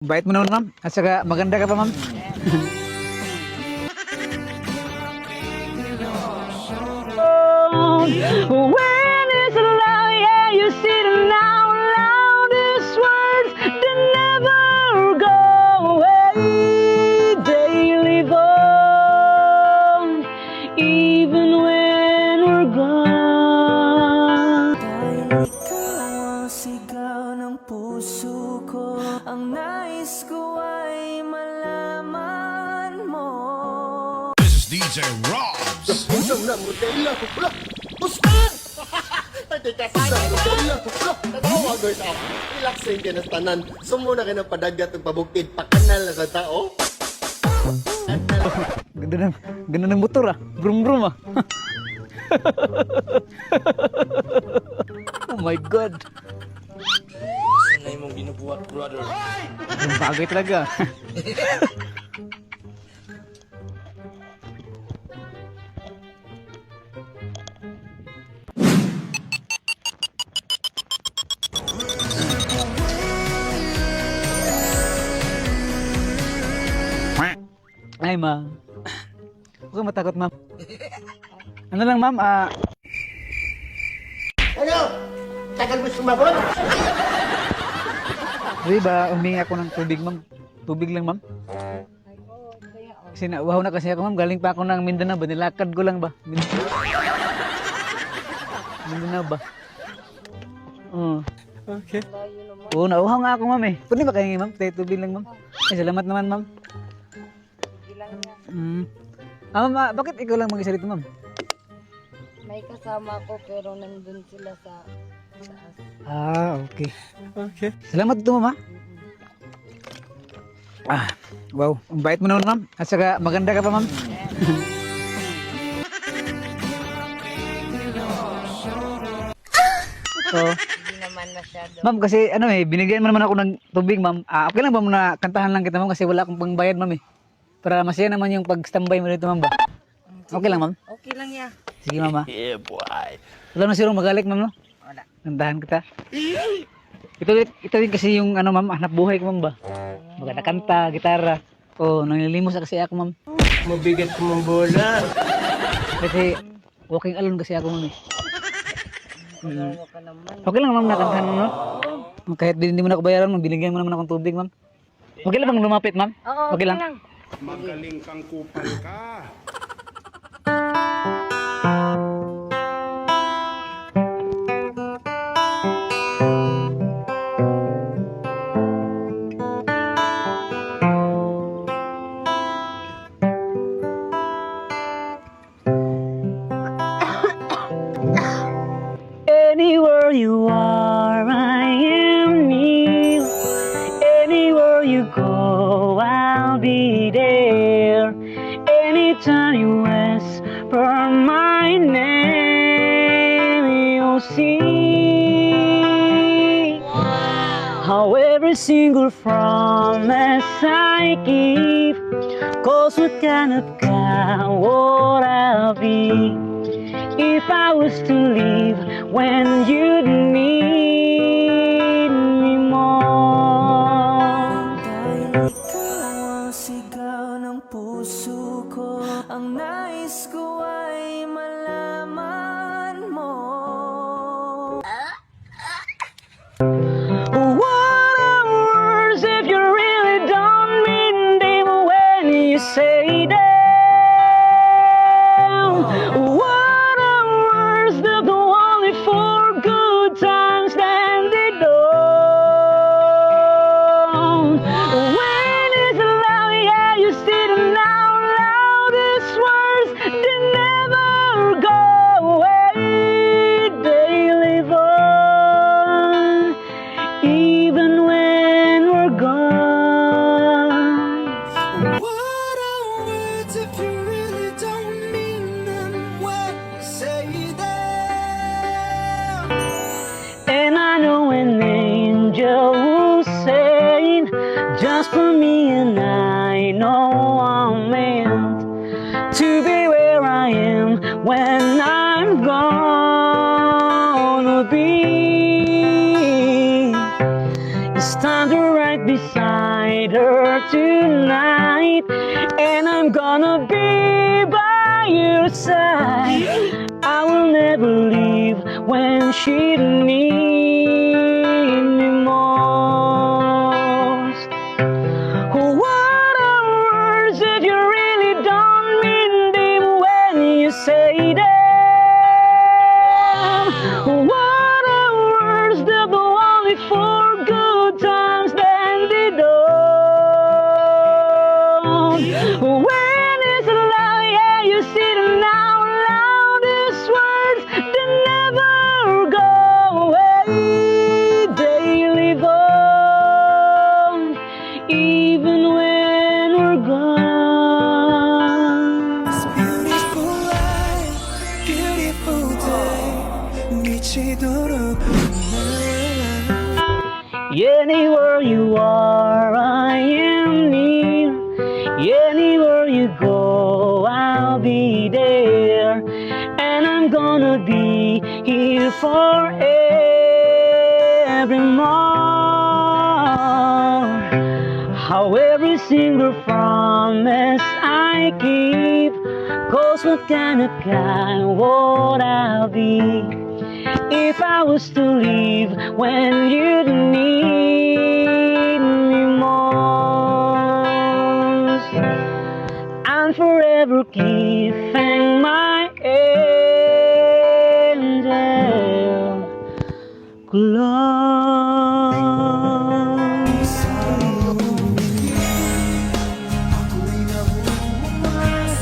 Bait mo naman, ma'am. At saka maganda ka pa, ma'am. When it's loud, yeah, you see them now. Loudest words that never go away. They live on, even when we're gone. Dahil ikaw ang sigaw ng puso ko, ang nais ko ay malaman mo. This is DJ Robs. Pusang na modela ko pula. Pusang! Pati ka sa modela ko pula. Tatawa guys ako. Relaxing ka na tanan. Sumo na ka ng padagat ng pabukid. Pakanal na sa tao. Ganda ng motor ah. Brum brum ah. Oh my God. Sanay mong binubuhat, brother. Ang bagay talaga. Ay, ma'am. Huwag kang matakot, ma'am. Ano lang, ma'am? Ano? Tagal mo sumagot? Di ba, humingi ako ng tubig, ma'am? Tubig lang, ma'am? Kasi nauhaw na kasi ako, ma'am. Galing pa ako ng Mindanao ba? Nilakad ko lang ba? Mindanao ba? Oo. Okay. Oo, nauhaw nga ako, ma'am eh. Pwede ba kayo, ma'am? Tubig lang, ma'am. Ay, salamat naman, ma'am. Ma'am, bakit ikaw lang mag-isa dito, ma'am? May kasama ko pero nandun sila sa taas. Okay. Okay. Salamat dito, ma'am, ha? Wow. Ang bait mo naman, ma'am. At saka maganda ka pa, ma'am. So, Hindi naman masyado. ma'am, kasi binigyan mo naman ako ng tubig, ma'am. Okay lang ba muna kantahan lang kita, ma'am, kasi wala akong pangbayad, ma'am eh. Para masaya naman yung pag-standby mo dito, ma'am ba? Okay lang, ma'am? Okay lang ya. Sige, ma'am, ha? Yeah, boy. Wala na sirong magalik, ma'am, no? Wala. Kantahan kita. Ito din kasi yung ma'am, hanap buhay ko, ma'am ba? Maganda kanta, gitara. Oh, nanglilimos na kasi ako, ma'am. Mabigat ko mong bola. Kasi walking alone kasi ako, ma'am eh. Magawa ka naman. Okay lang, ma'am, nakantahan mo, no? Kahit hindi mo na ako bayaran, ma'am, binigyan mo naman akong tubig, ma'am. Okay lang bang lumapit, ma'am? Oo, Okay lang. Magaling kang kupal ka. Anywhere you are, I am near. Anywhere you go, I'll be there. Anytime you whisper my name, you'll see how every single promise I give goes what kind of guy would I be if I was to leave when you'd need me more. Dahil ikaw ang sigaw ng puso ko, ang nais ko ay malaman mo. What are words if you really don't mean them when you say them? What are words that go only for good times then they don't? When it's loud, yeah, you see them now. Loudest words they never go away. They live on, even when we're gone. What are words if you really don't mean them when you say them? And I know an angel will sing just for me, and I know I'm meant to be where I am when I'm gonna be. It's time to right beside find her tonight, and I'm gonna be by your side. I will never leave when she needs me most. What are words that you really don't mean them when you say them? What are words that go only for good times then they don't? When it's a lie, yeah, you see them out loud. These words that never go away. They live on, even when we're gone. Beautiful life, beautiful day 미치도록 Anywhere you are, I am near. Anywhere you go, I'll be there. And I'm gonna be here forevermore. How every single promise I keep, 'cause what kind of guy would I be if I was to leave when you need me most? I'm forever keeping my angel close.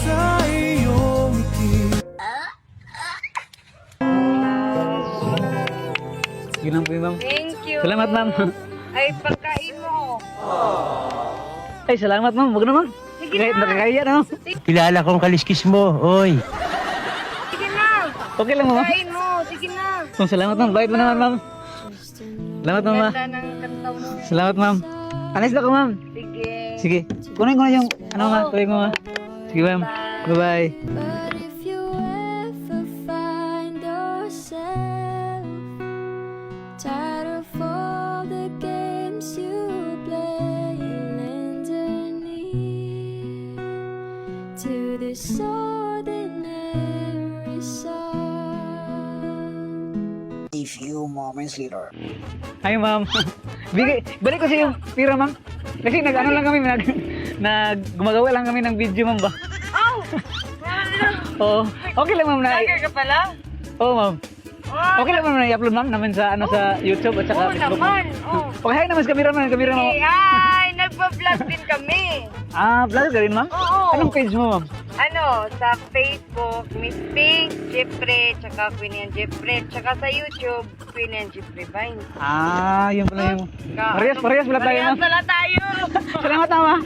sa iyong ngiti. Yun lang po yun, ma'am. Thank you. Salamat, ma'am. Ay, pagkain mo. Ay, salamat, ma'am. Huwag na, ma'am. Sige Kahit na. nakakaya na, ma'am. Kilala kong kaliskis mo, oy. Sige na. Okay lang, ma'am. Pagkain mo. Sige na. Oh, salamat, ma'am. Bait mo naman, ma'am. Salamat, ma'am. Ganda ng kanta mo. Salamat, ma'am. Alis na ko, ma'am. Sige. Sige. Kunin ko na yung, ano, ma'am. Tuwing mo, ma'am. Sige, ma'am. Bye-bye. But if you ever find yourself tired of all the games you play, lend an ear to this ordinary song. A few moments later. Ay, ma'am. Balik ko sa yung pira, ma'am. Kasi nag-ano lang kami, gumagawa lang kami ng video, ma'am ba? Oo. Okay lang, ma'am, na... Vlogger ka pala? Oo, ma'am. Okay lang, ma'am, na i-upload, ma'am, namin sa, sa YouTube at saka Oo naman. Oo. Okay, hi naman sa kamera, ma'am. Kamera mo. Ay, nagpa-vlog din kami. Ah, vlog ka rin, ma'am? Oo. Anong page mo, ma'am? Ano, sa Facebook, Miss Pink, Jeffrey, tsaka Queen and Jeffrey, tsaka sa YouTube, Queen and Jeffrey Vines. Ah, yun pala yung... Parehas pala tayo, ma'am. Parehas pala tayo. Salamat, ma'am.